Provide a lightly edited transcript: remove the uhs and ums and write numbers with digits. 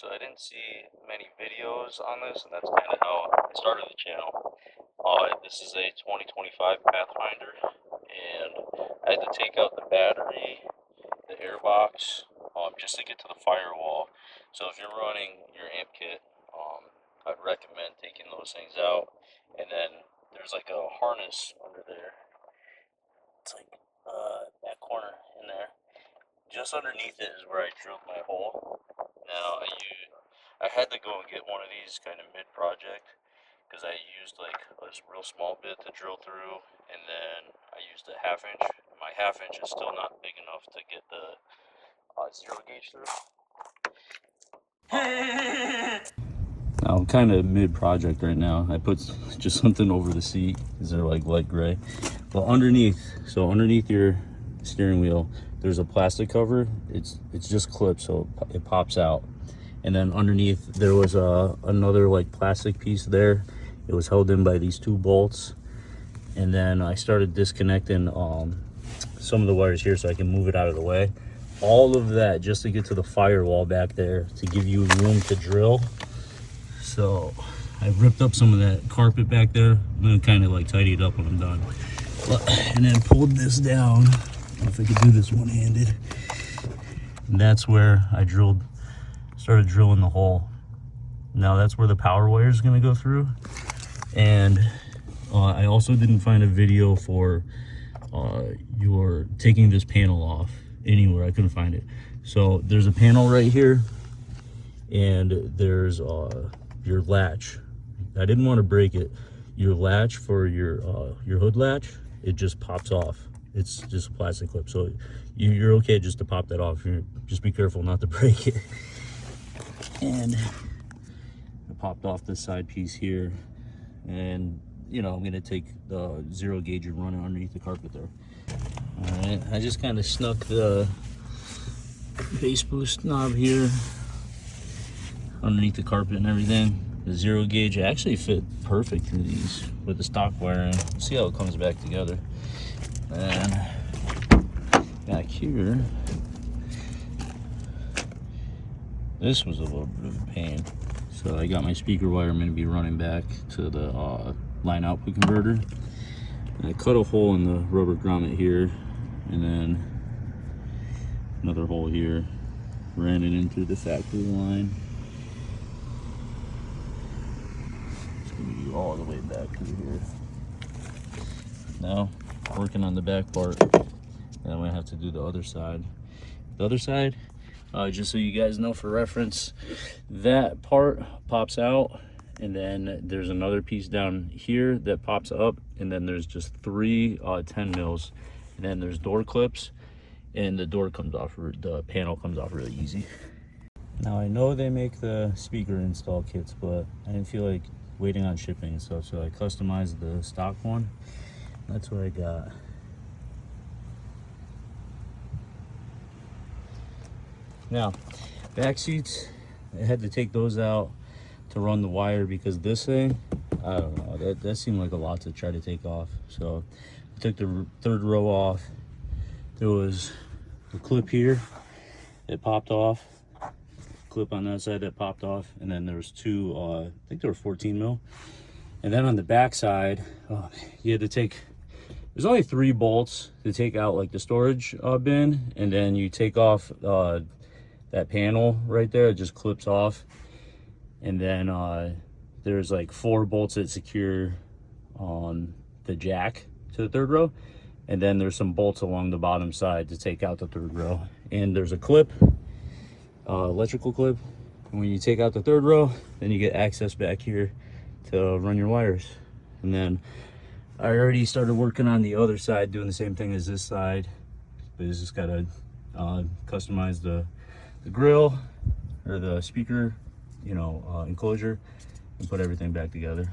so I didn't see many videos on this, and that's kind of how I started the channel. This is a 2025 Pathfinder, and I had to take out the battery, the airbox, just to get to the firewall. So if you're running your amp kit, I'd recommend taking those things out. And then there's like a harness under there. It's like that corner in there. Just underneath it is where I drilled my hole. Now I had to go and get one of these kind of mid-project because I used like a real small bit to drill through, and then I used a 1/2 inch. My 1/2 inch is still not big enough to get the zero gauge through. Now I'm kind of mid-project right now. I put just something over the seat because they're like light gray. But underneath your steering wheel, there's a plastic cover. It's just clipped, so it pops out. And then underneath there was another like plastic piece there. It was held in by these 2 bolts. And then I started disconnecting some of the wires here so I can move it out of the way. All of that just to get to the firewall back there to give you room to drill. So I ripped up some of that carpet back there. I'm gonna kind of like tidy it up when I'm done. And then pulled this down. I don't know if I could do this one-handed. And that's where I started drilling the hole. Now that's where the power wire is gonna go through. And I also didn't find a video for your taking this panel off anywhere. I couldn't find it. So there's a panel right here, and there's your latch. I didn't want to break it. Your latch for your hood latch, it just pops off. It's just a plastic clip, so you're okay just to pop that off. Just be careful not to break it. And I popped off this side piece here, and you know I'm gonna take the zero gauge and run it underneath the carpet there. All right, I just kind of snuck the bass boost knob here underneath the carpet and everything. The zero gauge actually fit perfect through these with the stock wiring. See how it comes back together. And back here, this was a little bit of a pain. So I got my speaker wire. I'm going to be running back to the line output converter. And I cut a hole in the rubber grommet here, and then another hole here. Ran it into the factory line. It's going to be all the way back through here. Now, working on the back part. And I'm going to have to do the other side. The other side, just so you guys know for reference, that part pops out, and then there's another piece down here that pops up, and then there's just 3 10 mils, and then there's door clips, and the door comes off, the panel comes off really easy. Now I know they make the speaker install kits, but I didn't feel like waiting on shipping and stuff, so I customized the stock one. That's what I got. Now, back seats, I had to take those out to run the wire because this thing, I don't know, that seemed like a lot to try to take off. So I took the 3rd row off. There was a clip here that popped off, clip on that side that popped off, and then there was 2, I think they were 14 mil. And then on the back side, you had to take, there's only 3 bolts to take out like the storage bin, and then you take off that panel right there. It just clips off, and then there's like 4 bolts that secure the jack to the 3rd row, and then there's some bolts along the bottom side to take out the 3rd row. And there's a clip, electrical clip, and when you take out the 3rd row, then you get access back here to run your wires. And then I already started working on the other side, doing the same thing as this side, but it's just gotta customize the grill or the speaker, enclosure, and put everything back together.